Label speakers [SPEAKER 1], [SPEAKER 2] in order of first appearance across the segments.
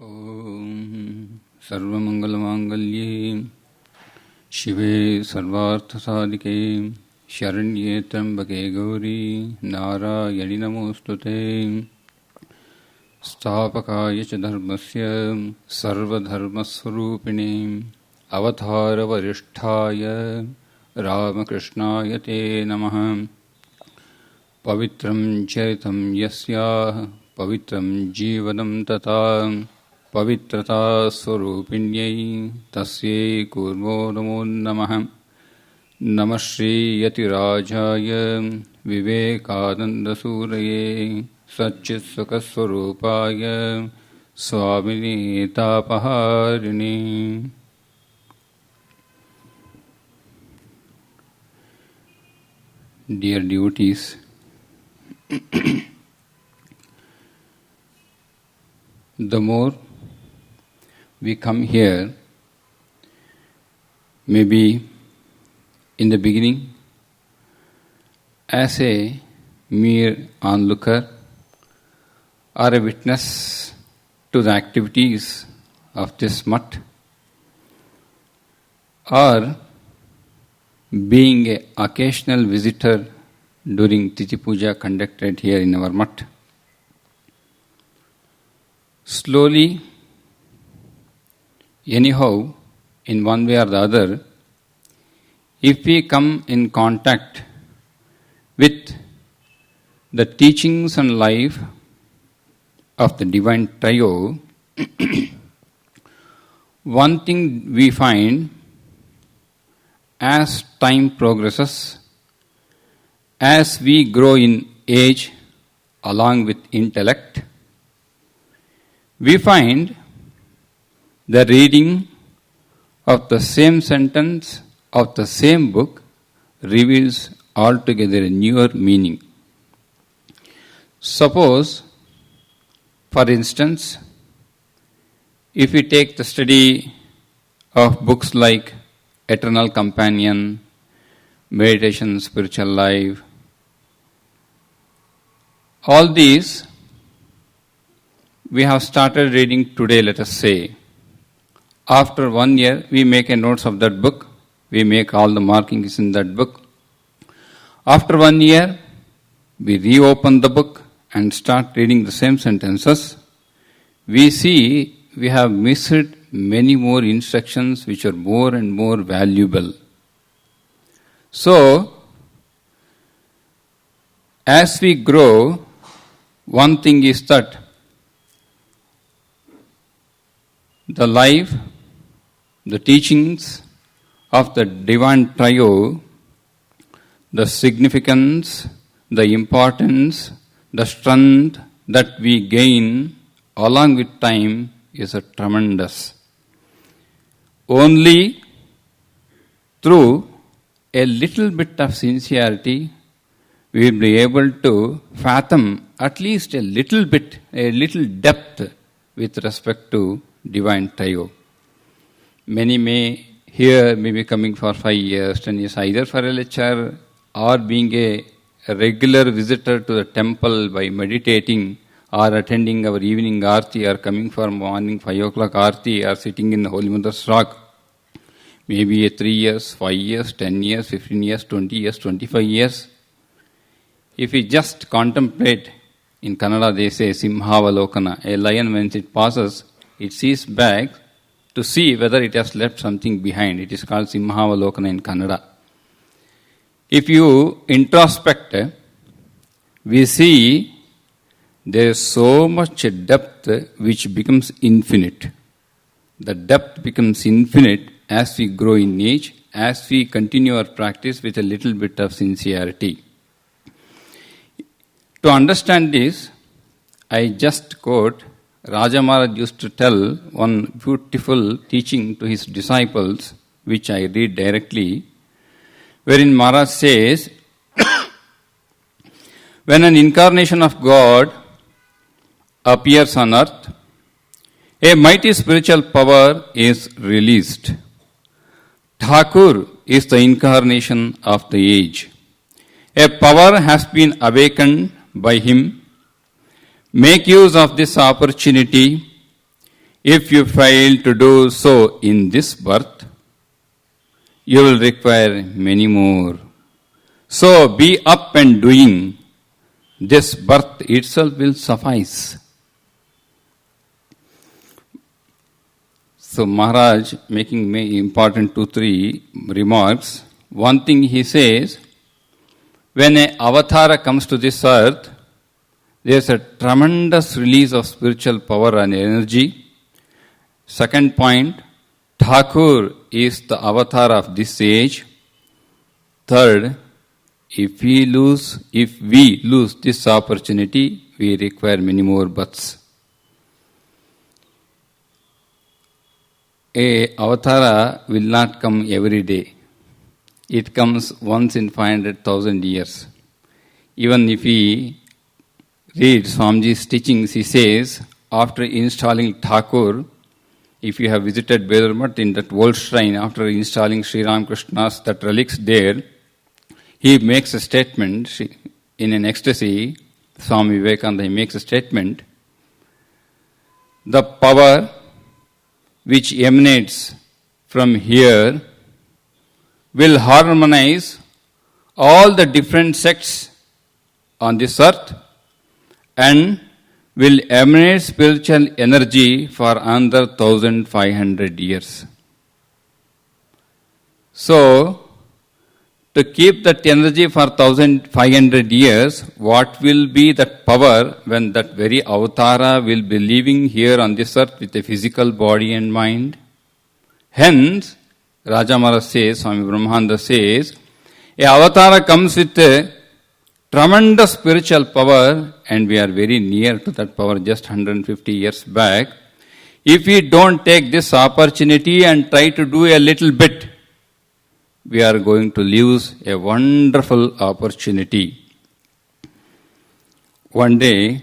[SPEAKER 1] ओम सर्वमंगलमांगल्ये शिवे सर्वार्थसाधिके शरण्ये त्र्यंबके गौरी नारायणि नमोस्तुते। स्थापकाय च धर्मस्य सर्वधर्मस्वरूपिणे अवतारवरिष्ठाय रामकृष्णाय ते नमः। पवित्रं चरितं यस्याः पवित्रं जीवनं तथा पवित्रता स्वरूपिण्यै तस्यै कुर्मो नमो नमः। नमः Shri यतिराजाय विवेकानंदसूरये सच्चित्सुखस्वरूपाय स्वामिने तापहारिणे। Dear devotees, the more we come here, maybe in the beginning as a mere onlooker or a witness to the activities of this mutt, or being an occasional visitor during Tithi Puja conducted here in our mutt. Slowly, anyhow, in one way or the other, if we come in contact with the teachings and life of the Divine Trio, one thing we find as time progresses, as we grow in age along with intellect, we find the reading of the same sentence of the same book reveals altogether a newer meaning. Suppose, for instance, if we take the study of books like Eternal Companion, Meditation, Spiritual Life, all these we have started reading today, let us say. After 1 year, we make a notes of that book, we make all the markings in that book. After 1 year, we reopen the book and start reading the same sentences. We see we have missed many more instructions which are more and more valuable. So, as we grow, one thing is that the life, the teachings of the Divine Trio, the significance, the importance, the strength that we gain along with time is a tremendous. Only through a little bit of sincerity we will be able to fathom at least a little bit, a little depth with respect to Divine Trio. Many may be coming for 5 years, 10 years, either for a lecture or being a regular visitor to the temple by meditating or attending our evening Aarti or coming for morning 5 o'clock Aarti or sitting in the Holy Mother's Rock. Maybe a 3 years, 5 years, 10 years, 15 years, 20 years, 25 years. If we just contemplate, in Kannada they say Simhavalokana, a lion when it passes, it sees back to see whether it has left something behind. It is called Simhavalokana in Kannada. If you introspect, we see there is so much depth which becomes infinite. The depth becomes infinite as we grow in age, as we continue our practice with a little bit of sincerity. To understand this, I just quote Raja Maharaj used to tell one beautiful teaching to his disciples, which I read directly, wherein Maharaj says, when an incarnation of God appears on earth, a mighty spiritual power is released. Thakur is the incarnation of the age. A power has been awakened by him. Make use of this opportunity. If you fail to do so in this birth, you will require many more. So be up and doing. This birth itself will suffice. So Maharaj making important 2-3 remarks. One thing he says, when an avatara comes to this earth, there is a tremendous release of spiritual power and energy. Second point, Thakur is the avatar of this age. Third, if we lose this opportunity, we require many more births. A avatara will not come every day. It comes once in 500,000 years. Even if we read Swamiji's teachings, he says, after installing Thakur, if you have visited Bedurmat in that old shrine, after installing Sri Ramakrishna's that relics there, he makes a statement in an ecstasy. Swami Vivekananda, he makes a statement. The power which emanates from here will harmonize all the different sects on this earth and will emanate spiritual energy for another 1500 years. So, to keep that energy for 1500 years, what will be that power when that very avatara will be living here on this earth with a physical body and mind? Hence, Raja Maharaj says, Swami Brahmananda says, a avatara comes with a tremendous spiritual power, and we are very near to that power just 150 years back. If we don't take this opportunity and try to do a little bit, we are going to lose a wonderful opportunity. One day,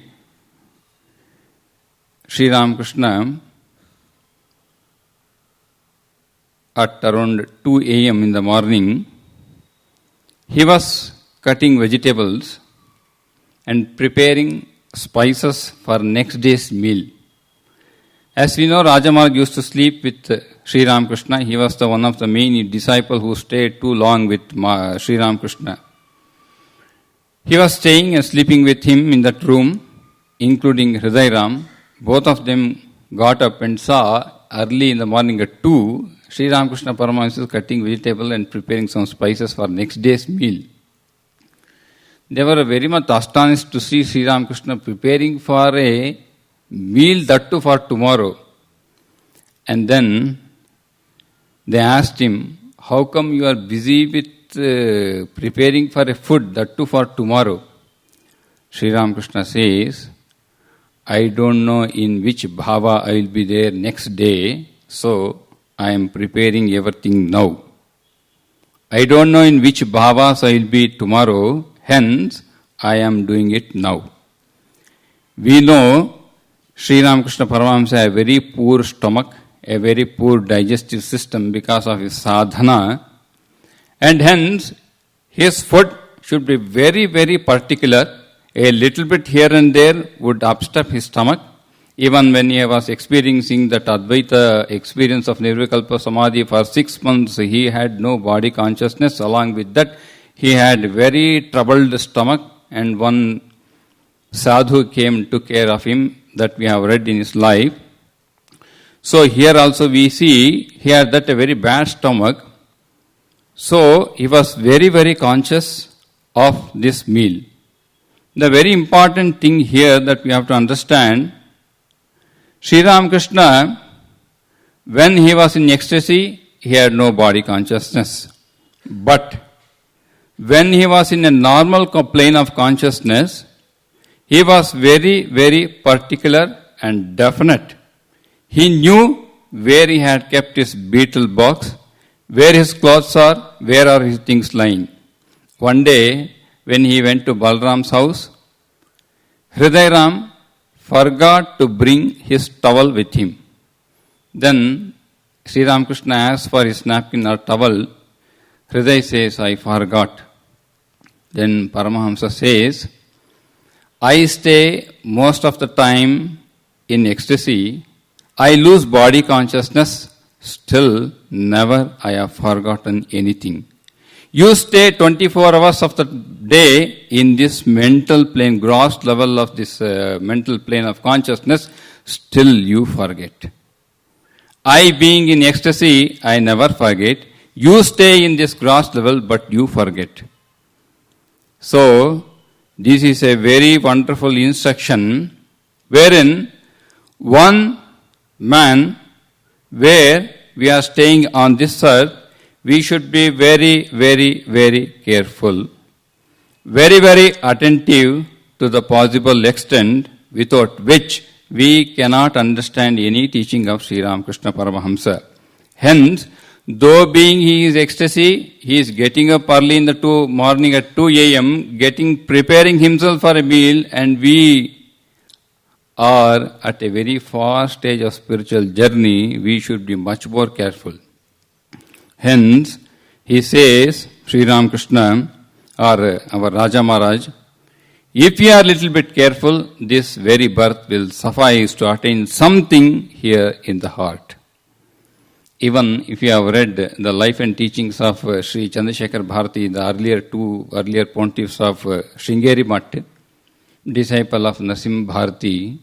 [SPEAKER 1] Sri Ramakrishna, at around 2 a.m. in the morning, he was cutting vegetables and preparing spices for next day's meal. As we know, Raja Maharaj used to sleep with Sri Ramakrishna. He was the one of the main disciples who stayed too long with Sri Ramakrishna. He was staying and sleeping with him in that room, including Hriday Ram. Both of them got up and saw early in the morning at 2, Sri Ramakrishna Paramahansa is cutting vegetable and preparing some spices for next day's meal. They were very much astonished to see Sri Ramakrishna preparing for a meal, that too for tomorrow. And then they asked him, how come you are busy with preparing for a food, that too for tomorrow? Sri Ramakrishna says, I don't know in which bhava I will be there next day, so I am preparing everything now. I don't know in which bhavas I will be tomorrow, hence I am doing it now. We know Sri Ramakrishna Paramahamsa had a very poor stomach, a very poor digestive system because of his sadhana, and hence his food should be very, very particular. A little bit here and there would upset his stomach. Even when he was experiencing that Advaita experience of Nirvikalpa Samadhi for 6 months, he had no body consciousness. Along with that, he had very troubled stomach, and one sadhu came, took care of him, that we have read in his life. So here also we see he had that a very bad stomach. So he was very, very conscious of this meal. The very important thing here that we have to understand, Sri Ramakrishna, when he was in ecstasy, he had no body consciousness. But when he was in a normal plane of consciousness, he was very, very particular and definite. He knew where he had kept his beetle box, where his clothes are, where are his things lying. One day, when he went to Balram's house, Hriday Ram forgot to bring his towel with him. Then Sri Ramakrishna asked for his napkin or towel. Hriday says, I forgot. Then Paramahamsa says, I stay most of the time in ecstasy. I lose body consciousness, still never I have forgotten anything. You stay 24 hours of the day in this mental plane, gross level of this mental plane of consciousness, still you forget. I being in ecstasy, I never forget. You stay in this gross level, but you forget. So, this is a very wonderful instruction wherein one man, where we are staying on this earth, we should be very, very, very careful, very, very attentive to the possible extent without which we cannot understand any teaching of Sri Ramakrishna Paramahamsa. Hence, though being he is ecstasy, he is getting up early in the morning at 2 a.m., preparing himself for a meal, and we are at a very far stage of spiritual journey, we should be much more careful. Hence, he says, Sri Ramakrishna or our Raja Maharaj, if you are a little bit careful, this very birth will suffice to attain something here in the heart. Even if you have read the life and teachings of Sri Chandrasekhar Bharati, the earlier pontiffs of Sringeri Math, disciple of Nasim Bharati,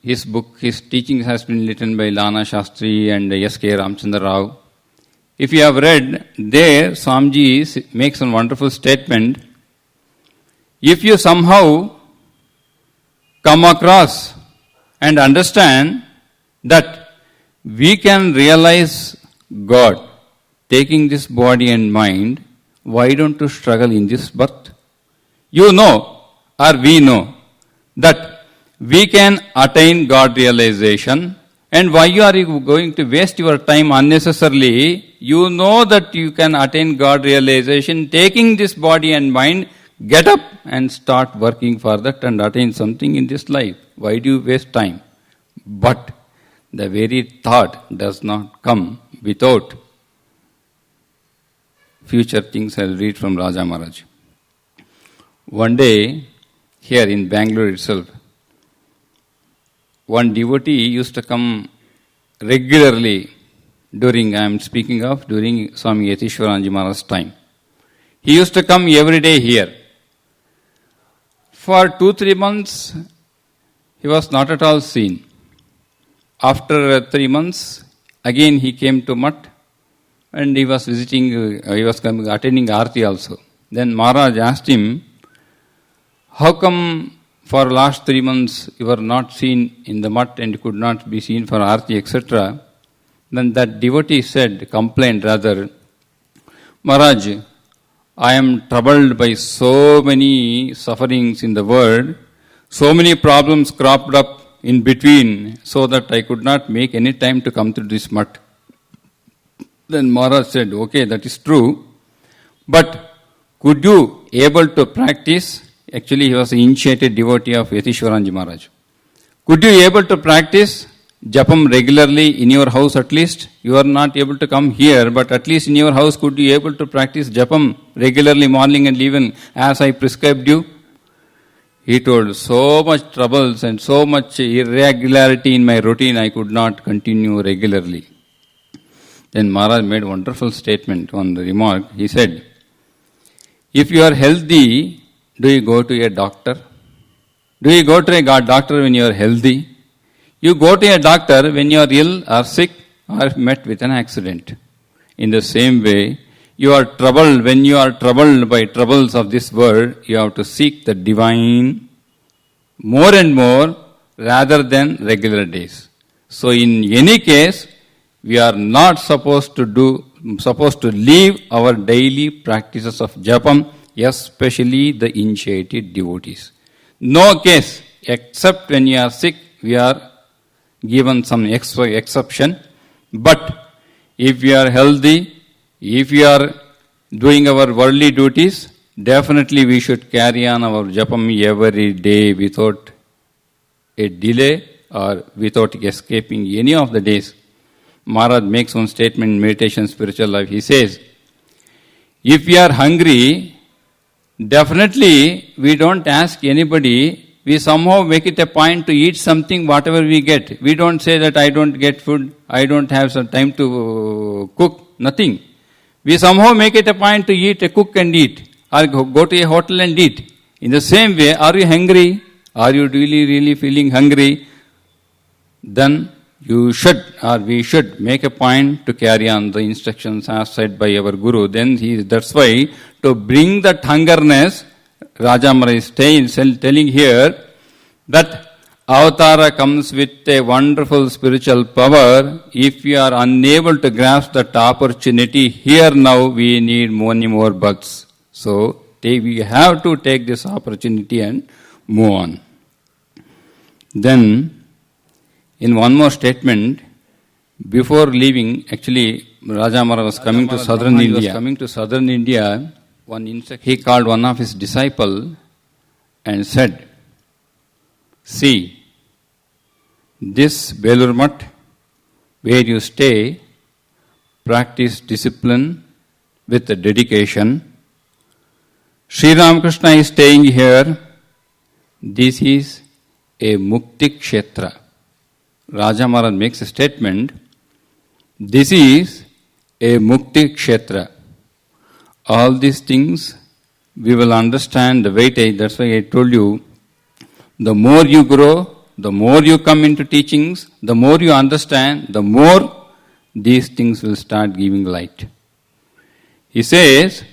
[SPEAKER 1] his teachings has been written by Lana Shastri and S.K. Ramchandra Rao. If you have read, there Swamiji makes a wonderful statement. If you somehow come across and understand that we can realize God taking this body and mind, why don't you struggle in this birth? You know, or we know, that we can attain God realization, and why are you going to waste your time unnecessarily? You know that you can attain God realization, taking this body and mind, get up and start working for that and attain something in this life. Why do you waste time? But the very thought does not come without future things. I'll read from Raja Maharaj. One day, here in Bangalore itself, one devotee used to come regularly during Swami Yatishwaranji Maharaj's time. He used to come every day here. For 2-3 months, he was not at all seen. After 3 months, again he came to Math and he was attending Aarti also. Then Maharaj asked him, how come for last 3 months you were not seen in the Math and could not be seen for Aarti, etc. Then that devotee complained rather, Maharaj, I am troubled by so many sufferings in the world, so many problems cropped up in between, so that I could not make any time to come to this Math. Then Maharaj said, okay, that is true, but could you able to practice? Actually, he was an initiated devotee of Yatishwaranji Maharaj. Could you able to practice Japam regularly in your house at least? You are not able to come here, but at least in your house could you able to practice Japam regularly morning and evening as I prescribed you? He told, so much troubles and so much irregularity in my routine, I could not continue regularly. Then Maharaj made a wonderful statement on the remark. He said, if you are healthy, do you go to a doctor? Do you go to a doctor when you are healthy? You go to a doctor when you are ill or sick or met with an accident. In the same way, you are troubled. When you are troubled by troubles of this world, you have to seek the divine more and more rather than regular days. So in any case, we are not supposed to leave our daily practices of Japam, especially the initiated devotees. No case, except when you are sick, we are given some exception. But if we are healthy, if we are doing our worldly duties, definitely we should carry on our Japam every day without a delay or without escaping any of the days. Maharaj makes one statement in Meditation Spiritual Life. He says, if we are hungry, definitely we don't ask anybody we somehow make it a point to eat something, whatever we get. We don't say that I don't get food, I don't have some time to cook, nothing. We somehow make it a point to eat, cook and eat, or go to a hotel and eat. In the same way, are you hungry? Are you really feeling hungry? Then you should, or we should, make a point to carry on the instructions as said by our Guru. Then that's why, to bring that hungerness, Rajamara is telling here that Avatara comes with a wonderful spiritual power. If you are unable to grasp that opportunity here now, we need many more births. So we have to take this opportunity and move on. Then, in one more statement, before leaving, actually, Rajamara was coming to southern India. He called one of his disciples and said, see, this Belur Math, where you stay, practice discipline with dedication. Sri Ramakrishna is staying here. This is a Mukti Kshetra. Raja Maharaj makes a statement, this is a Mukti Kshetra. All these things we will understand the weightage. That's why I told you, the more you grow, the more you come into teachings, the more you understand, the more these things will start giving light. He says,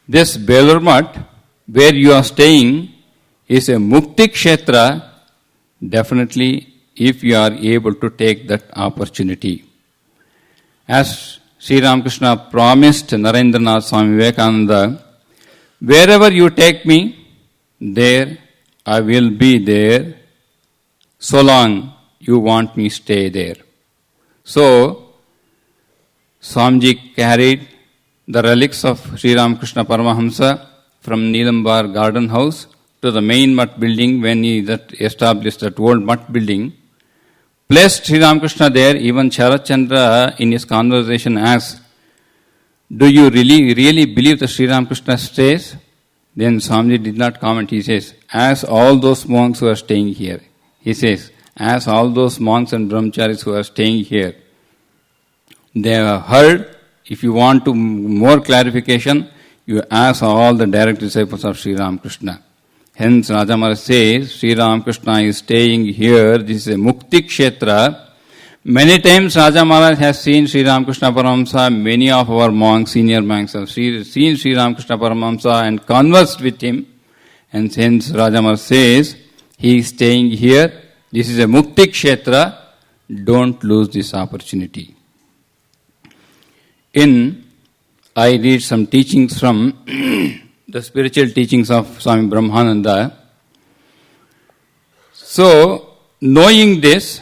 [SPEAKER 1] this Belur Math, where you are staying, is a Mukti Kshetra. Definitely, if you are able to take that opportunity. As Sri Ramakrishna promised Narendranath Swami Vivekananda, wherever you take me, there I will be there, so long you want me stay there. So, Swamiji carried the relics of Sri Ramakrishna Paramahamsa from Neelambar Garden House to the main Math building when he established that old Math building. Placed Sri Ramakrishna there. Even Sharat Chandra in his conversation asked, do you really believe that Sri Ramakrishna stays? Then Swamiji did not comment. He says, as all those monks who are staying here. He says, as all those monks and brahmacharis who are staying here. They have heard. If you want to more clarification, you ask all the direct disciples of Sri Ramakrishna. Hence, Raja Maharaj says, Sri Ramakrishna is staying here. This is a Mukti Kshetra. Many times Raja Maharaj has seen Sri Ramakrishna Paramahamsa. Many of our monks, senior monks, have seen Sri Ramakrishna Paramahamsa and conversed with him. And hence, Raja Maharaj says, he is staying here. This is a Mukti Kshetra. Don't lose this opportunity. I read some teachings from the spiritual teachings of Swami Brahmananda. So, knowing this,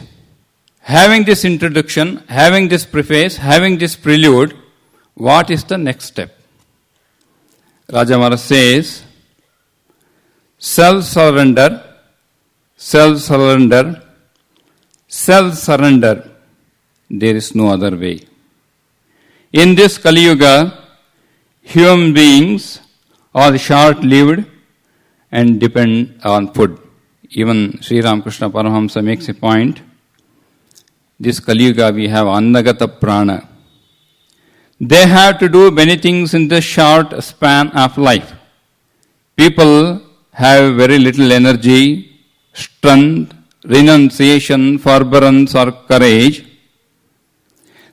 [SPEAKER 1] having this introduction, having this preface, having this prelude, what is the next step? Raja Maharaj says, self-surrender, self-surrender, self-surrender. There is no other way. In this Kali Yuga, human beings are short-lived and depend on food. Even Sri Ramakrishna Paramahamsa makes a point. This Kali Yuga we have Annagata Prana. They have to do many things in this short span of life. People have very little energy, strength, renunciation, forbearance or courage.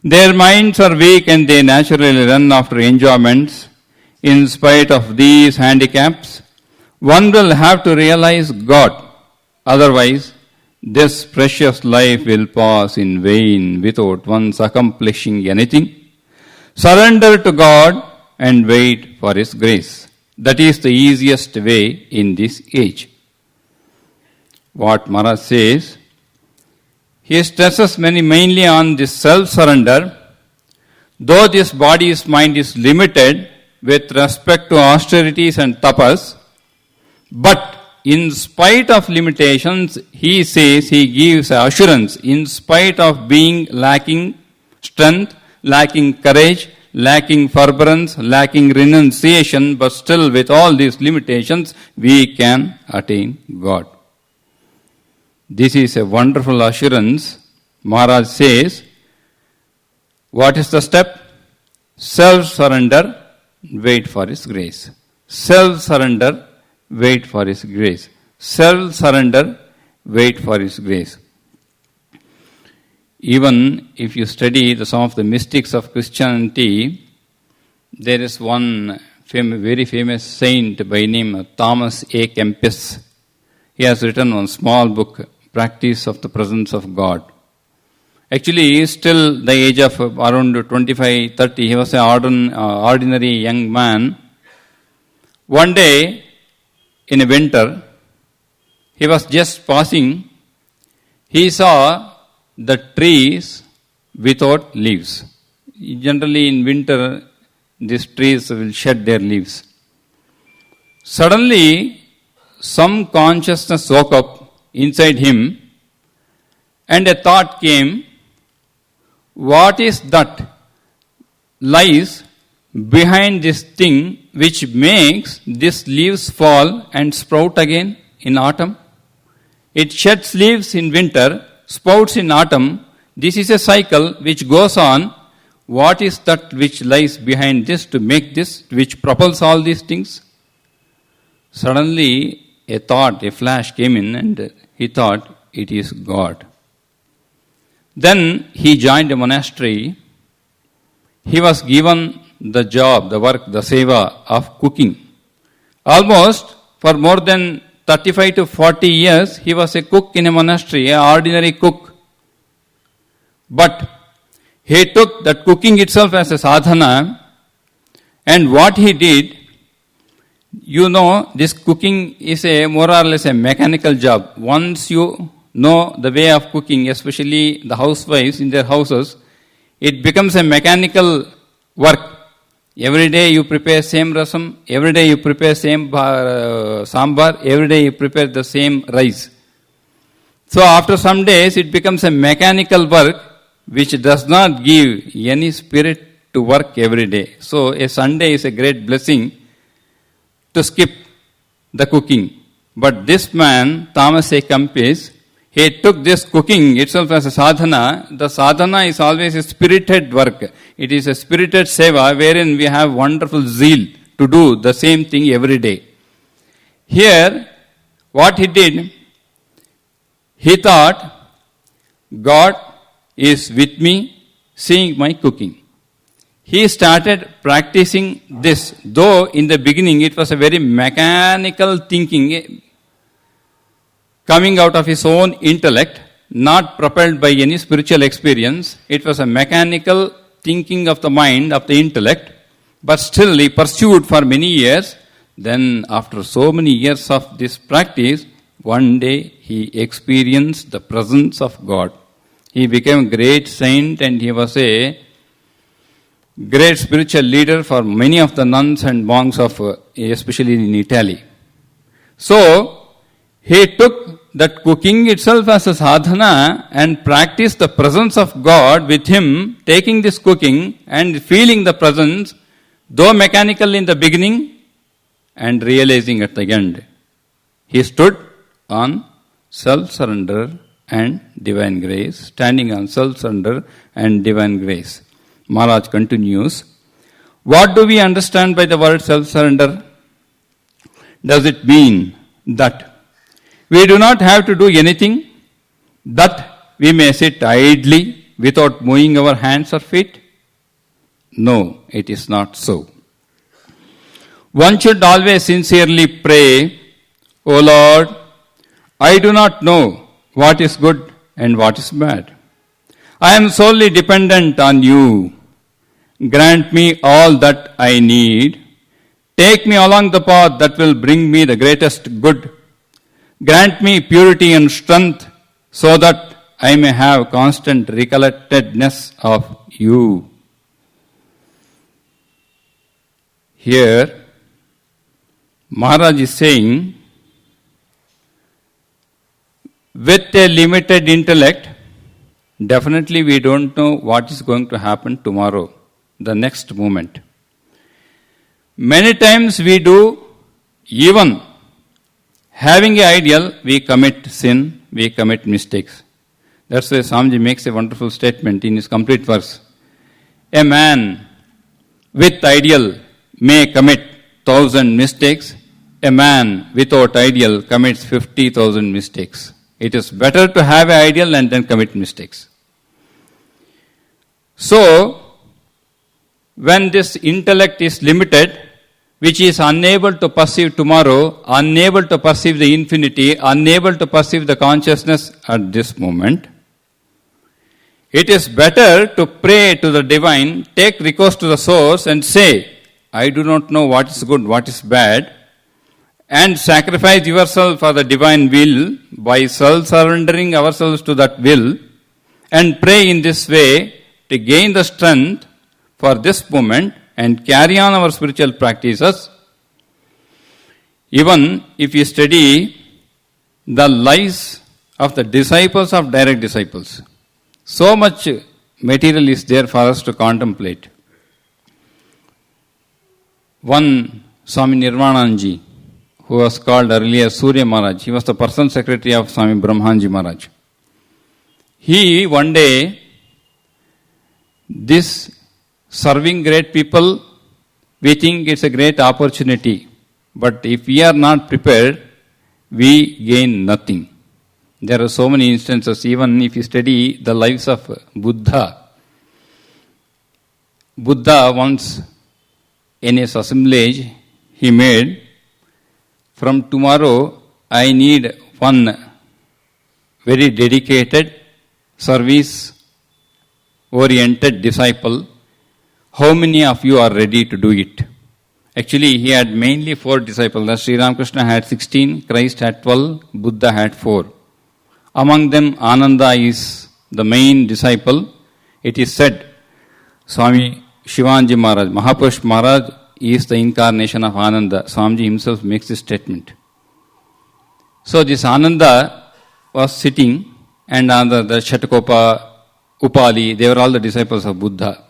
[SPEAKER 1] Their minds are weak and they naturally run after enjoyments. In spite of these handicaps, one will have to realize God. Otherwise, this precious life will pass in vain without one's accomplishing anything. Surrender to God and wait for His grace. That is the easiest way in this age. What Maharaj says, he stresses mainly on this self-surrender. Though this body's mind is limited with respect to austerities and tapas, but in spite of limitations, he says, he gives assurance, in spite of being lacking strength, lacking courage, lacking forbearance, lacking renunciation, but still with all these limitations, we can attain God. This is a wonderful assurance. Maharaj says, what is the step? Self-surrender, wait for His grace. Self-surrender, wait for His grace. Self-surrender, wait for His grace. Even if you study some of the mystics of Christianity, there is one very famous saint by name Thomas A. Kempis. He has written one small book, Practice of the Presence of God. Actually, he is still the age of around 25, 30. He was an ordinary young man. One day, in a winter, he was just passing. He saw the trees without leaves. Generally, in winter, these trees will shed their leaves. Suddenly, some consciousness woke up inside him, and a thought came, what is that lies behind this thing which makes these leaves fall and sprout again in autumn? It sheds leaves in winter, sprouts in autumn. This is a cycle which goes on. What is that which lies behind this to make this, which propels all these things? Suddenly, a thought, a flash came in, and he thought, it is God. Then he joined a monastery. He was given the job, the work, the seva of cooking. Almost for more than 35 to 40 years, he was a cook in a monastery, an ordinary cook. But he took that cooking itself as a sadhana, and what he did, this cooking is a more or less a mechanical job. Once you know the way of cooking, especially the housewives in their houses, it becomes a mechanical work. Every day you prepare same rasam, every day you prepare same sambar, every day you prepare the same rice. So after some days it becomes a mechanical work which does not give any spirit to work every day. So a Sunday is a great blessing to skip the cooking. But this man, Thomas A. Kempis, he took this cooking itself as a sadhana. The sadhana is always a spirited work. It is a spirited seva wherein we have wonderful zeal to do the same thing every day. Here, what he did, he thought, God is with me, seeing my cooking. He started practicing this, though in the beginning it was a very mechanical thinking, coming out of his own intellect, not propelled by any spiritual experience. It was a mechanical thinking of the mind, of the intellect, but still he pursued for many years. Then after so many years of this practice, one day he experienced the presence of God. He became a great saint, and he was a great spiritual leader for many of the nuns and monks of, especially in Italy. So, he took that cooking itself as a sadhana and practiced the presence of God with him, taking this cooking and feeling the presence, though mechanical in the beginning and realizing at the end. He stood on self-surrender and divine grace, standing on self-surrender and divine grace. Maharaj continues, what do we understand by the word self-surrender? Does it mean that we do not have to do anything, that we may sit idly without moving our hands or feet? No, it is not so. One should always sincerely pray, O Lord, I do not know what is good and what is bad. I am solely dependent on you. Grant me all that I need. Take me along the path that will bring me the greatest good. Grant me purity and strength so that I may have constant recollectedness of you. Here, Maharaj is saying, with a limited intellect, definitely we don't know what is going to happen tomorrow, the next moment. Many times we do, even having an ideal, we commit sin, we commit mistakes. That's why Swamiji makes a wonderful statement in his complete verse. A man with ideal may commit 1,000 mistakes. A man without ideal commits 50,000 mistakes. It is better to have an ideal and then commit mistakes. So, when this intellect is limited, which is unable to perceive tomorrow, unable to perceive the infinity, unable to perceive the consciousness at this moment, it is better to pray to the divine, take recourse to the source and say, I do not know what is good, what is bad, and sacrifice yourself for the divine will by self-surrendering ourselves to that will, and pray in this way to gain the strength for this moment and carry on our spiritual practices. Even if you study the lives of the disciples of direct disciples, so much material is there for us to contemplate. One Swami Nirvananji, who was called earlier Surya Maharaj, he was the personal secretary of Swami Brahmanji Maharaj. He one day, this serving great people, we think it's a great opportunity. But if we are not prepared, we gain nothing. There are so many instances, even if you study the lives of Buddha. Buddha once, in his assemblage, he made, from tomorrow I need one very dedicated, service-oriented disciple. How many of you are ready to do it? Actually, he had mainly 4 disciples. Sri Ramakrishna had 16, Christ had 12, Buddha had 4. Among them, Ananda is the main disciple. It is said, Swami Shivanji Maharaj, Mahapurush Maharaj is the incarnation of Ananda. Swamiji himself makes this statement. So this Ananda was sitting, and the Shatakopa, Upali, they were all the disciples of Buddha.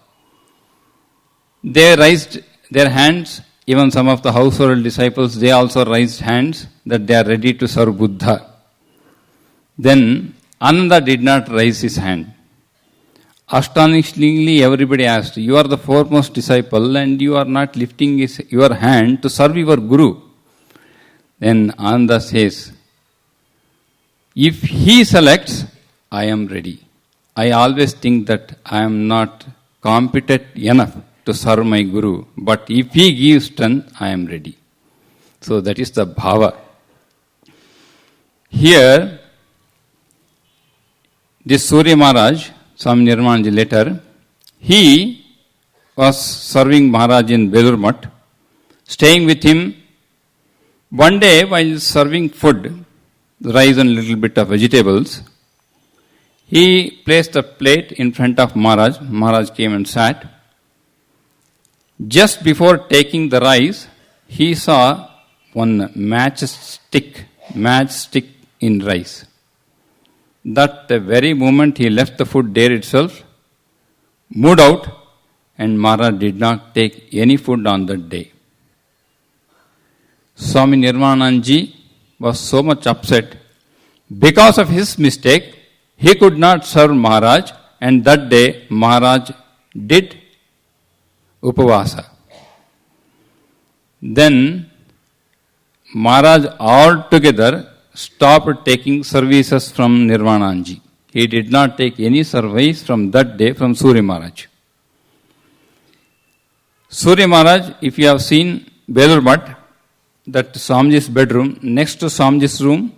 [SPEAKER 1] They raised their hands. Even some of the household disciples, they also raised hands that they are ready to serve Buddha. Then Ananda did not raise his hand. Astonishingly, everybody asked, you are the foremost disciple and you are not lifting your hand to serve your Guru. Then Ananda says, if he selects, I am ready. I always think that I am not competent enough to serve my Guru, but if he gives strength, I am ready. So that is the bhava. Here, this Surya Maharaj, Swami Nirmanji later, he was serving Maharaj in Belur Math, staying with him. One day, while serving food, rice and little bit of vegetables, he placed a plate in front of Maharaj. Maharaj came and sat. Just before taking the rice, he saw one matchstick in rice. That very moment he left the food there itself, moved out, and Maharaj did not take any food on that day. Swami Nirvananji was so much upset. Because of his mistake, he could not serve Maharaj, and that day Maharaj did Upavasa. Then Maharaj altogether stopped taking services from Nirvananji. He did not take any service from that day from Surya Maharaj. Surya Maharaj, if you have seen Belur Math, that Swamiji's bedroom, next to Swamiji's room,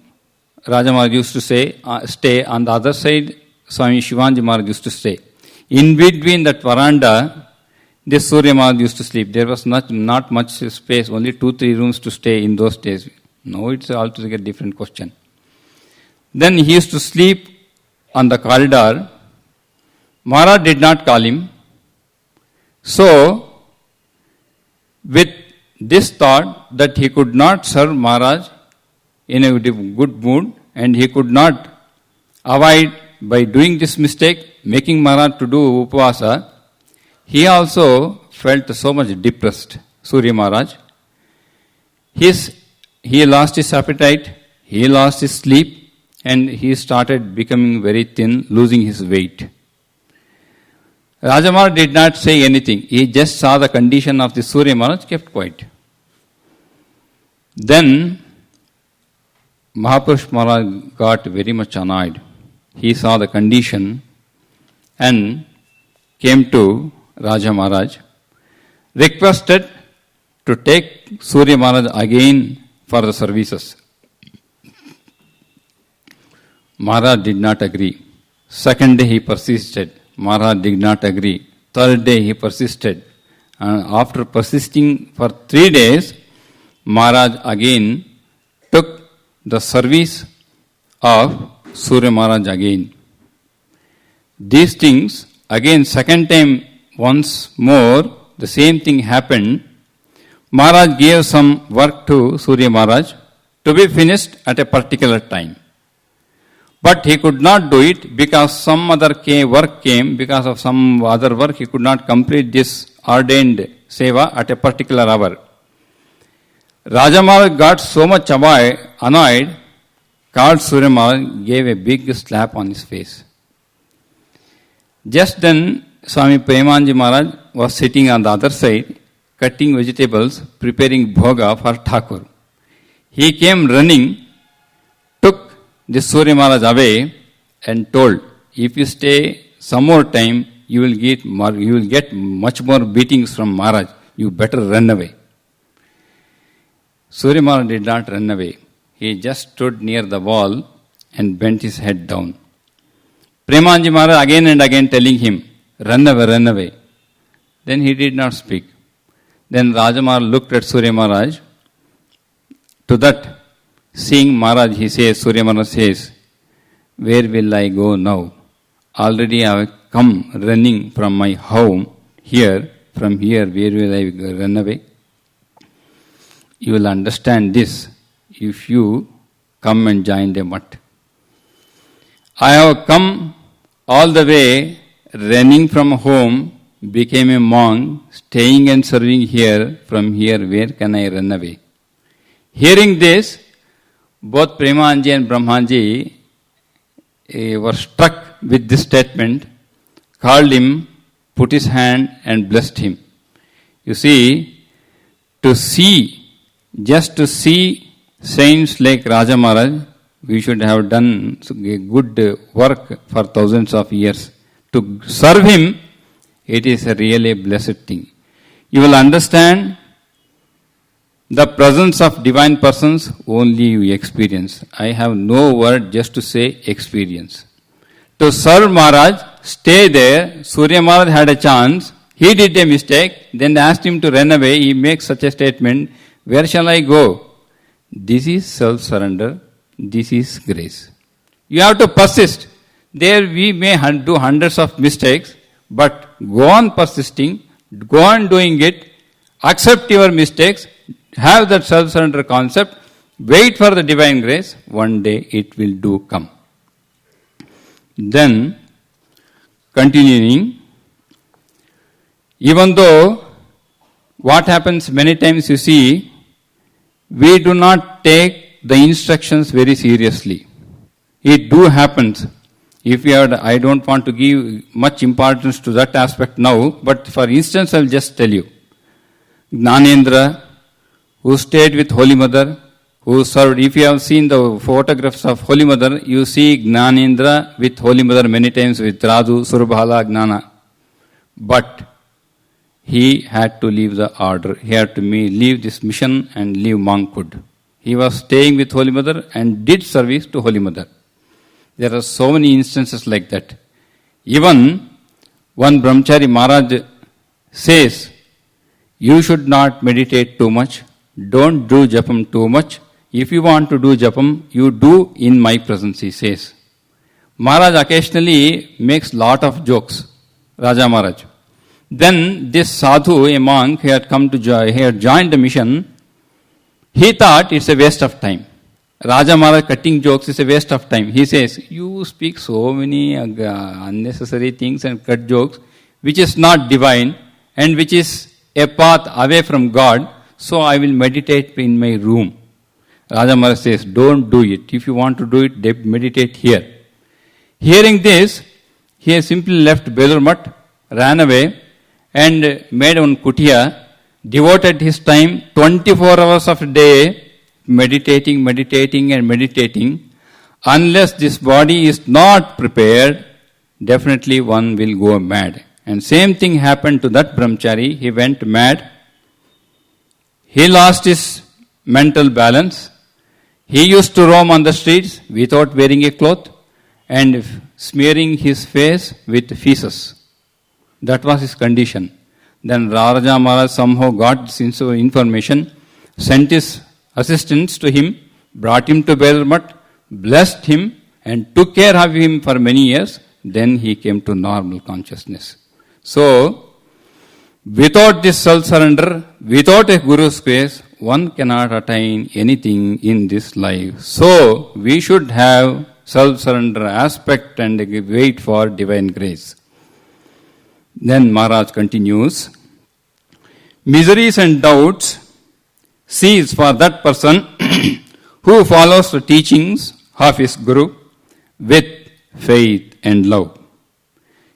[SPEAKER 1] Raja Maharaj used to stay. On the other side, Swami Shivanji Maharaj used to stay. In between that veranda, this Surya Maharaj used to sleep. There was not much space, only 2-3 rooms to stay in those days. Now it's altogether a different question. Then he used to sleep on the corridor. Maharaj did not call him. So, with this thought that he could not serve Maharaj in a good mood, and he could not avoid by doing this mistake, making Maharaj to do Upavasa, he also felt so much depressed, Surya Maharaj. He lost his appetite, he lost his sleep, and he started becoming very thin, losing his weight. Raja Maharaj did not say anything. He just saw the condition of the Surya Maharaj, kept quiet. Then Mahapurush Maharaj got very much annoyed. He saw the condition and came to Raja Maharaj, requested to take Surya Maharaj again for the services. Maharaj did not agree. Second day he persisted. Maharaj did not agree. Third day he persisted. And after persisting for 3 days, Maharaj again took the service of Surya Maharaj again. These things, again second time once more, the same thing happened. Maharaj gave some work to Surya Maharaj to be finished at a particular time. But he could not do it because some other work came. Because of some other work, he could not complete this ordained seva at a particular hour. Raja Maharaj got so much annoyed, called Surya Maharaj, gave a big slap on his face. Just then, Swami Premanji Maharaj was sitting on the other side, cutting vegetables, preparing bhoga for Thakur. He came running, took the Surya Maharaj away and told, if you stay some more time, you will get much more beatings from Maharaj. You better run away. Surya Maharaj did not run away. He just stood near the wall and bent his head down. Premanji Maharaj again and again telling him, run away, run away. Then he did not speak. Then Raja Maharaj looked at Surya Maharaj. To that, seeing Maharaj, Surya Maharaj says, where will I go now? Already I have come running from my home here. From here, where will I run away? You will understand this if you come and join the mutt. I have come all the way, running from home, became a monk, staying and serving here. From here, where can I run away? Hearing this, both Premanji and Brahmanji were struck with this statement, called him, put his hand and blessed him. You see, just to see saints like Raja Maharaj, we should have done a good work for thousands of years. To serve him, it is a really blessed thing. You will understand the presence of divine persons only you experience. I have no word just to say experience. To serve Maharaj, stay there. Surya Maharaj had a chance. He did a mistake. Then they asked him to run away. He makes such a statement. Where shall I go? This is self-surrender. This is grace. You have to persist. There we may do hundreds of mistakes, but go on persisting, go on doing it, accept your mistakes, have that self-surrender concept, wait for the divine grace, one day it will do come. Then, continuing, even though what happens many times you see, we do not take the instructions very seriously. It do happens. I don't want to give much importance to that aspect now, but for instance, I will just tell you. Gnanendra, who stayed with Holy Mother, who served, if you have seen the photographs of Holy Mother, you see Gnanendra with Holy Mother many times with Raju, Surabhala, Gnana. But he had to leave the order. He had to leave this mission and leave monkhood. He was staying with Holy Mother and did service to Holy Mother. There are so many instances like that. Even one Brahmachari Maharaj says, you should not meditate too much. Don't do japam too much. If you want to do japam, you do in my presence, he says. Maharaj occasionally makes lot of jokes, Raja Maharaj. Then this sadhu, a monk, he had joined the mission. He thought it's a waste of time. Raja Maharaj cutting jokes is a waste of time. He says, you speak so many unnecessary things and cut jokes, which is not divine and which is a path away from God. So I will meditate in my room. Raja Maharaj says, don't do it. If you want to do it, meditate here. Hearing this, he simply left Belur Math, ran away and made one kutia, devoted his time 24 hours of a day, meditating. Unless this body is not prepared, definitely one will go mad. And same thing happened to that brahmachari. He went mad. He lost his mental balance. He used to roam on the streets without wearing a cloth and smearing his face with feces. That was his condition. Then Raja Maharaj somehow got this information, sent his assistants to him, brought him to Belur Math, blessed him and took care of him for many years. Then he came to normal consciousness. So, without this self-surrender, without a Guru's grace, one cannot attain anything in this life. So, we should have self-surrender aspect and wait for divine grace. Then Maharaj continues, miseries and doubts cease for that person who follows the teachings of his Guru with faith and love.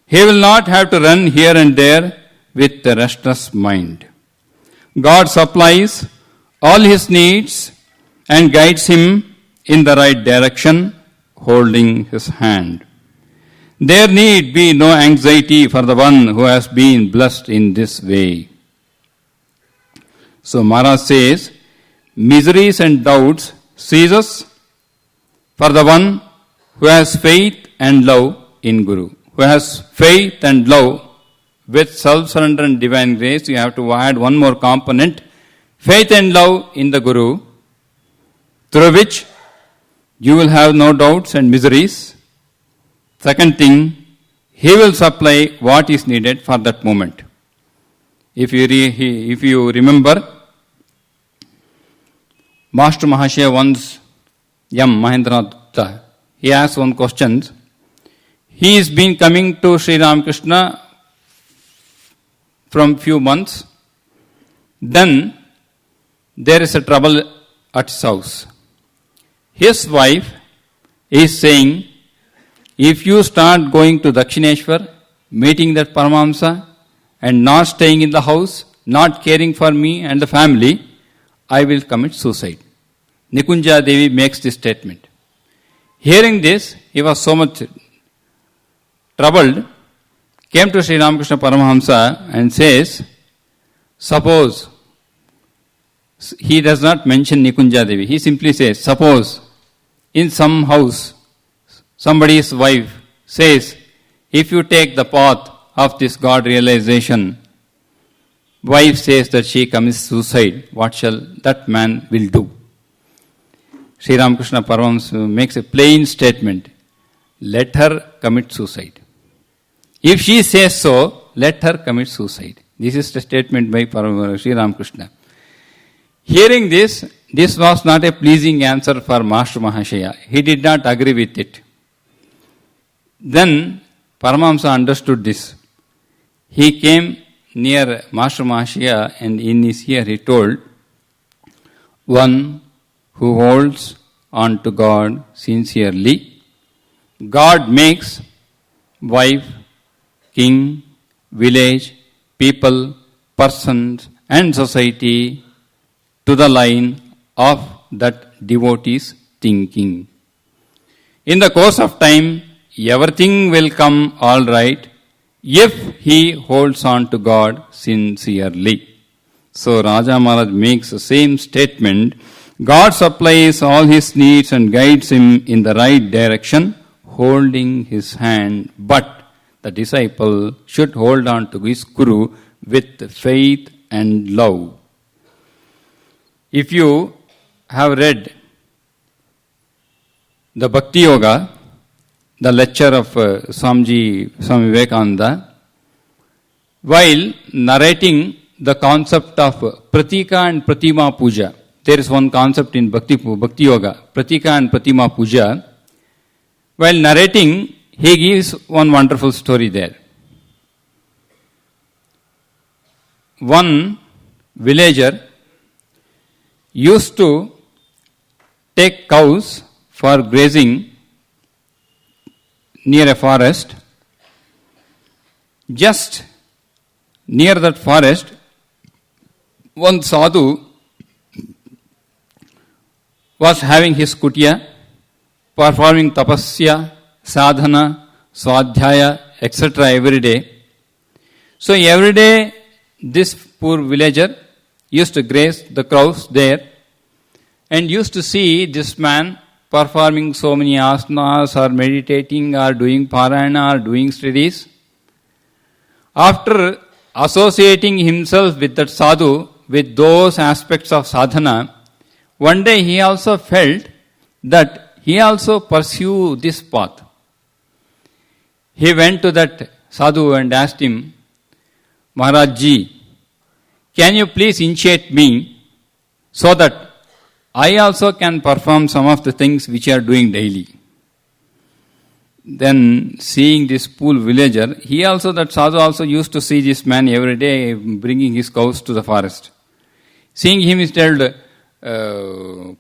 [SPEAKER 1] He will not have to run here and there with a restless mind. God supplies all his needs and guides him in the right direction, holding his hand. There need be no anxiety for the one who has been blessed in this way. So Maharaj says, miseries and doubts ceases for the one who has faith and love in Guru. Who has faith and love with self-surrender and divine grace. You have to add one more component, faith and love in the Guru, through which you will have no doubts and miseries. Second thing, he will supply what is needed for that moment. If you remember, Master Mahashaya once, M. Mahendranath Gupta, he asked one question. He has been coming to Sri Ramakrishna from few months. Then there is a trouble at his house. His wife is saying, if you start going to Dakshineshwar, meeting that Paramahamsa, and not staying in the house, not caring for me and the family, I will commit suicide. Nikunja Devi makes this statement. Hearing this, he was so much troubled, came to Sri Ramakrishna Paramahamsa and says, suppose, he does not mention Nikunja Devi, he simply says, suppose in some house, somebody's wife says, if you take the path of this God realization, wife says that she commits suicide, what shall that man will do? Sri Ramakrishna Paramahamsa makes a plain statement, let her commit suicide. If she says so, let her commit suicide. This is the statement by Sri Ramakrishna. Hearing this was not a pleasing answer for Master Mahashaya. He did not agree with it. Then Paramahamsa understood this. He came near Master Mahashaya and in his ear he told, one who holds on to God sincerely, God makes wife, king, village, people, persons and society to the line of that devotee's thinking. In the course of time, everything will come all right if he holds on to God sincerely. So Raja Maharaj makes the same statement. God supplies all his needs and guides him in the right direction, holding his hand. But the disciple should hold on to his Guru with faith and love. If you have read the Bhakti Yoga, the lecture of Swami Vivekananda, while narrating the concept of Pratika and Pratima Puja, there is one concept in Bhakti Yoga, Pratika and Pratima Puja. While narrating, he gives one wonderful story there. One villager used to take cows for grazing near a forest. Just near that forest, one sadhu was having his kutya, performing tapasya, sadhana, swadhyaya, etc. every day. So every day, this poor villager used to graze the cows there and used to see this man performing so many asanas or meditating or doing parayana or doing studies. After associating himself with that sadhu, with those aspects of sadhana, one day he also felt that he also pursue this path. He went to that sadhu and asked him, Maharaj Ji, can you please initiate me so that I also can perform some of the things which you are doing daily? Then seeing this poor villager, that sadhu also used to see this man every day bringing his cows to the forest. Seeing him, he told,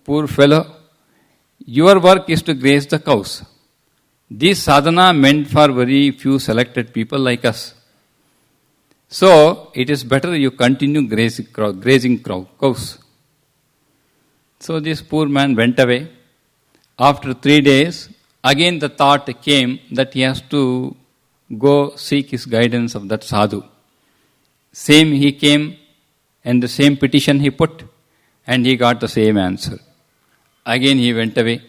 [SPEAKER 1] poor fellow, your work is to graze the cows. This sadhana meant for very few selected people like us. So, it is better you continue grazing cows. So, this poor man went away. After 3 days, again the thought came that he has to go seek his guidance of that sadhu. Same he came and the same petition he put and he got the same answer. Again he went away.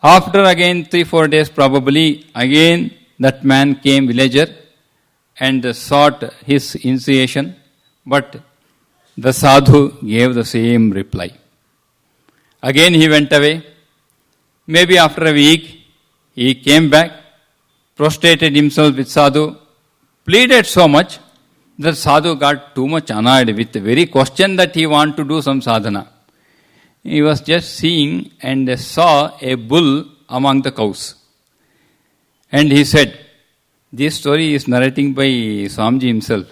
[SPEAKER 1] After again 3-4 days probably, again that man came, villager, and sought his initiation, but the sadhu gave the same reply. Again he went away. Maybe after a week, he came back, prostrated himself with sadhu, pleaded so much that sadhu got too much annoyed with the very question that he wanted to do some sadhana. He was just seeing and saw a bull among the cows. And he said, this story is narrating by Swamiji himself.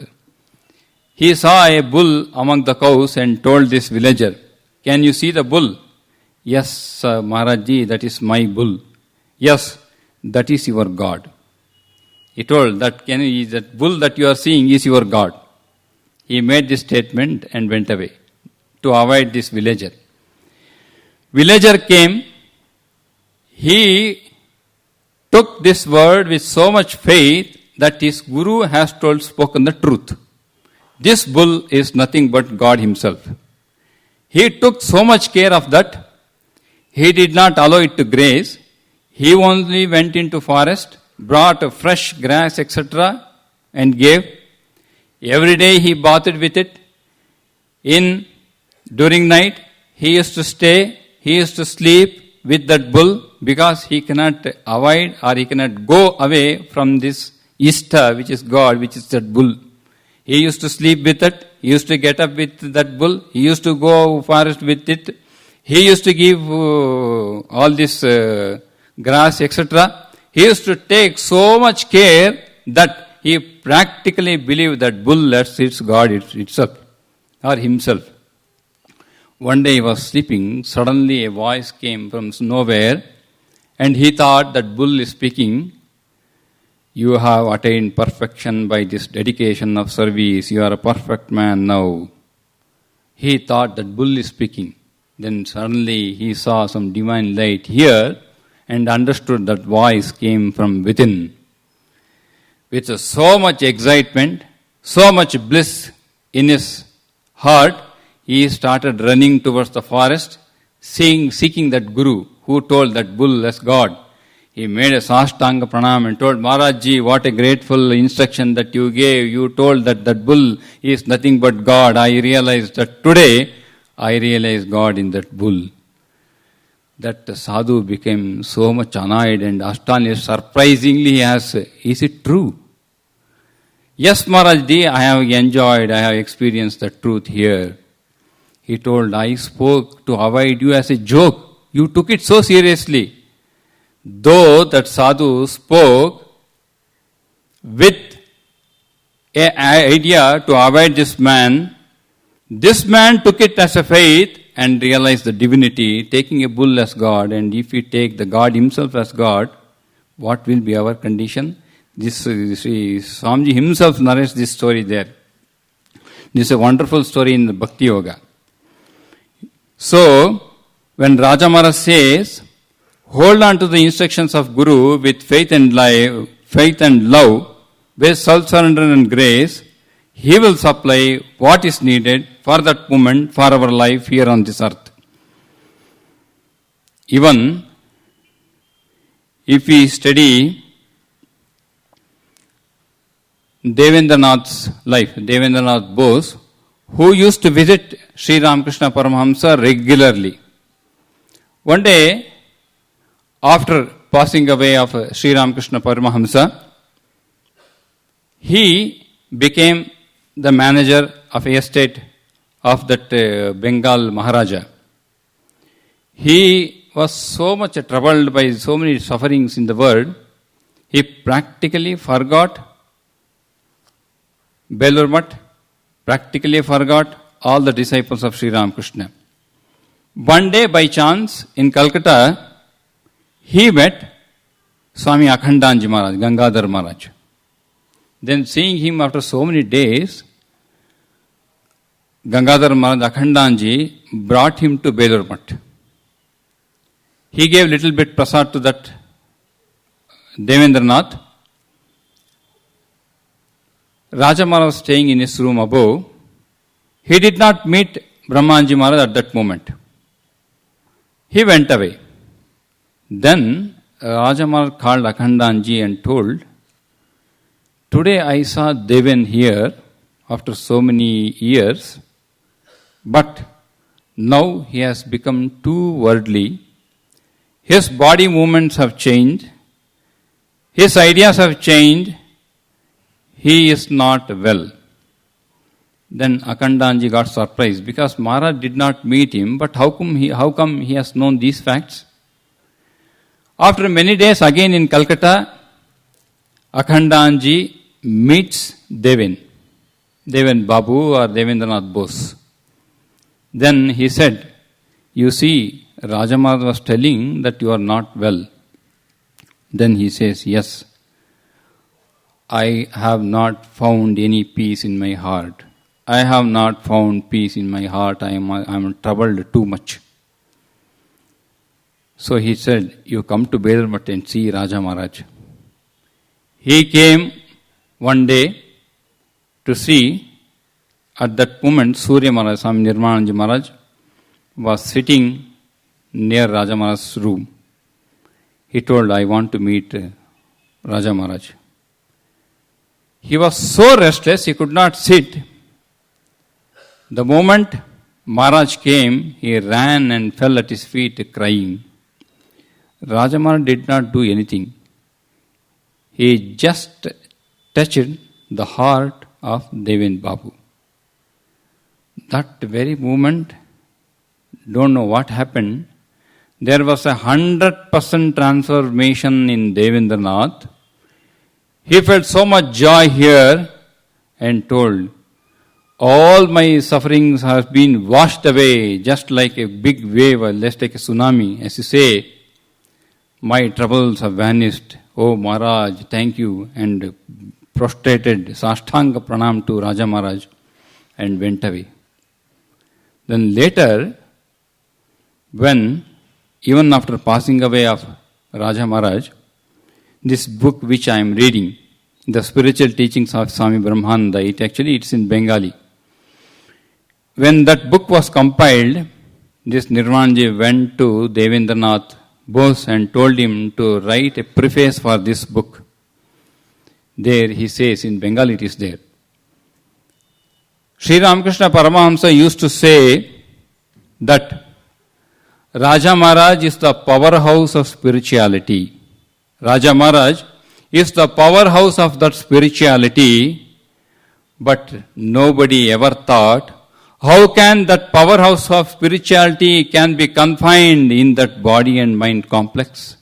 [SPEAKER 1] He saw a bull among the cows and told this villager, can you see the bull? Yes, Maharaj Ji, that is my bull. Yes, that is your God. He told that that bull that you are seeing is your God. He made this statement and went away to avoid this villager. Villager came. He took this word with so much faith that his guru has spoken the truth. This bull is nothing but God himself. He took so much care of that. He did not allow it to graze. He only went into forest, brought fresh grass, etc. and gave. Every day he bathed with it. During night, he used to stay, he used to sleep with that bull because he cannot avoid or he cannot go away from this Ishta, which is God, which is that bull. He used to sleep with it. He used to get up with that bull. He used to go forest with it. He used to give all this grass, etc. He used to take so much care that he practically believed that bull it's God itself or himself. One day he was sleeping. Suddenly a voice came from nowhere and he thought that bull is speaking. You have attained perfection by this dedication of service. You are a perfect man now. He thought that bull is speaking. Then suddenly he saw some divine light here and understood that voice came from within. With so much excitement, so much bliss in his heart, he started running towards the forest, seeking that guru who told that bull as God. He made a Sashtanga Pranam and told, Maharaj Ji, what a grateful instruction that you gave. You told that bull is nothing but God. I realized that today, I realized God in that bull. That sadhu became so much annoyed and astonished. Surprisingly, he asked, is it true? Yes, Maharaj Ji, I have enjoyed, I have experienced the truth here. He told, I spoke to avoid you as a joke. You took it so seriously. Though that sadhu spoke with an idea to avoid this man took it as a faith and realize the divinity, taking a bull as God, and if we take the God himself as God, what will be our condition? This Sri Swamiji himself narrates this story there. This is a wonderful story in the Bhakti Yoga. So, when Raja Maharaj says, hold on to the instructions of Guru with faith and love, with self-surrender and grace, he will supply what is needed for that moment, for our life here on this earth. Even if we study Devendranath's life, Devendranath Bose, who used to visit Sri Ramakrishna Paramahamsa regularly. One day, after passing away of Sri Ramakrishna Paramahamsa, he became the manager of estate of that Bengal Maharaja. He was so much troubled by so many sufferings in the world, he practically forgot Belur Math, practically forgot all the disciples of Sri Ramakrishna. One day, by chance, in Calcutta, he met Swami Akhandanji Maharaj, Gangadhar Maharaj. Then seeing him after so many days, Gangadhar Maharaj Akhandanji brought him to Belur Math. He gave little bit prasad to that Devendranath. Raja Maharaj was staying in his room above. He did not meet Brahmanji Maharaj at that moment. He went away. Then Raja Maharaj called Akhandanji and told, today I saw Deven here after so many years, but now he has become too worldly. His body movements have changed. His ideas have changed. He is not well. Then Akhandanji got surprised because Maharaj did not meet him, but how come he has known these facts? After many days again in Calcutta, Akhandanji meets Deven Babu or Devendranath Bose. Then he said, you see, Raja Maharaj was telling that you are not well. Then he says, yes, I have not found any peace in my heart. I have not found peace in my heart. I am troubled too much. So he said, you come to Belur Math and see Raja Maharaj. He came one day to see. At that moment, Surya Maharaj, Swami Nirmananji Maharaj, was sitting near Raja Maharaj's room. He told, I want to meet Raja Maharaj. He was so restless, he could not sit. The moment Maharaj came, he ran and fell at his feet crying. Raja Maharaj did not do anything. He just touched the heart of Deven Babu. That very moment, don't know what happened, there was 100% transformation in Devendranath. He felt so much joy here and told, all my sufferings have been washed away just like a big wave or less like a tsunami. As you say, my troubles have vanished. Oh Maharaj, thank you. And prostrated Sashtanga Pranam to Raja Maharaj and went away. Then later, when even after passing away of Raja Maharaj, this book which I am reading, The Spiritual Teachings of Swami Brahmananda, it's in Bengali. When that book was compiled, this Nirmanji went to Devendranath Bose and told him to write a preface for this book. There he says, in Bengali it is there. Sri Ramakrishna Paramahamsa used to say that Raja Maharaj is the powerhouse of spirituality. Raja Maharaj is the powerhouse of that spirituality, but nobody ever thought, how can that powerhouse of spirituality can be confined in that body and mind complex?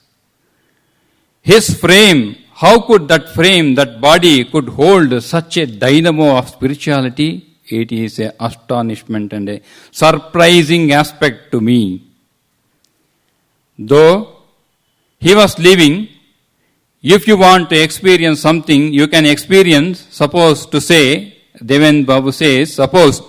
[SPEAKER 1] His frame, how could that frame, that body could hold such a dynamo of spirituality? it is an astonishment and a surprising aspect to me. Though he was living, if you want to experience something, you can experience, suppose to say, Deven Babu says, suppose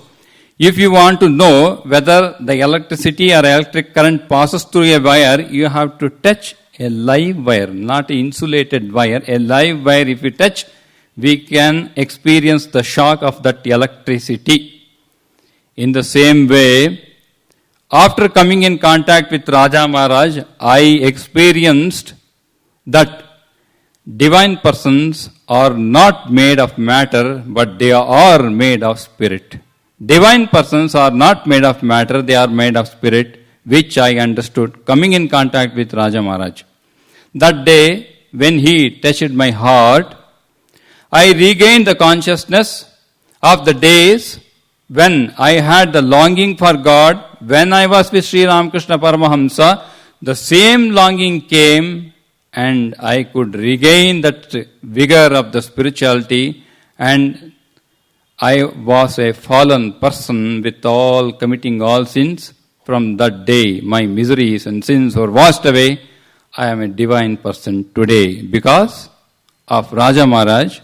[SPEAKER 1] if you want to know whether the electricity or electric current passes through a wire, you have to touch a live wire, not an insulated wire. A live wire, if you touch, we can experience the shock of that electricity. In the same way, after coming in contact with Raja Maharaj, I experienced that divine persons are not made of matter, but they are made of spirit. Divine persons are not made of matter, they are made of spirit, which I understood coming in contact with Raja Maharaj. That day, when he touched my heart, I regained the consciousness of the days when I had the longing for God. When I was with Sri Ramakrishna Paramahamsa, the same longing came and I could regain that vigor of the spirituality, and I was a fallen person with all committing all sins. From that day, my miseries and sins were washed away. I am a divine person today because of Raja Maharaj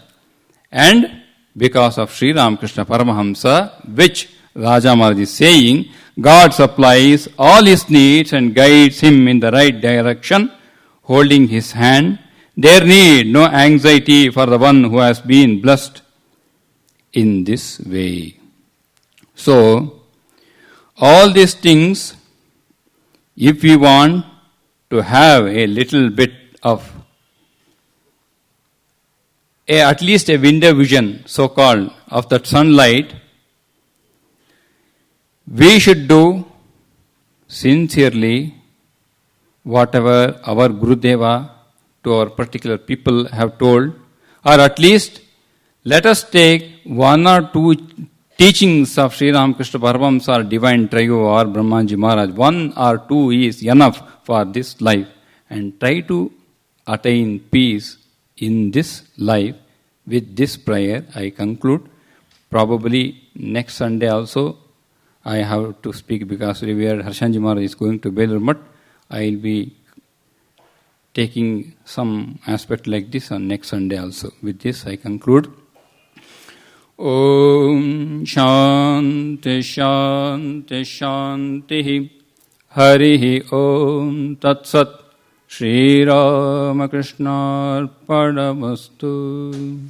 [SPEAKER 1] and because of Sri Ramakrishna Paramahamsa, which Raja Maharaj is saying, God supplies all his needs and guides him in the right direction, holding his hand. There need no anxiety for the one who has been blessed in this way. So, all these things, if we want to have a little bit of at least a window vision, so-called, of that sunlight, we should do sincerely whatever our Gurudeva to our particular people have told, or at least let us take one or two teachings of Sri Ramakrishna Paramahamsa or Divine Trio or Brahmanji Maharaj. One or two is enough for this life, and try to attain peace in this life. With this prayer, I conclude. Probably next Sunday also I have to speak because Revered Harshanji Maharaj is going to Belur Mutt. I will be taking some aspect like this on next Sunday also. With this I conclude. Om Shanti Shanti Shanti Harihi Om Tat Sat Shri Ramakrishna Arpanamastu.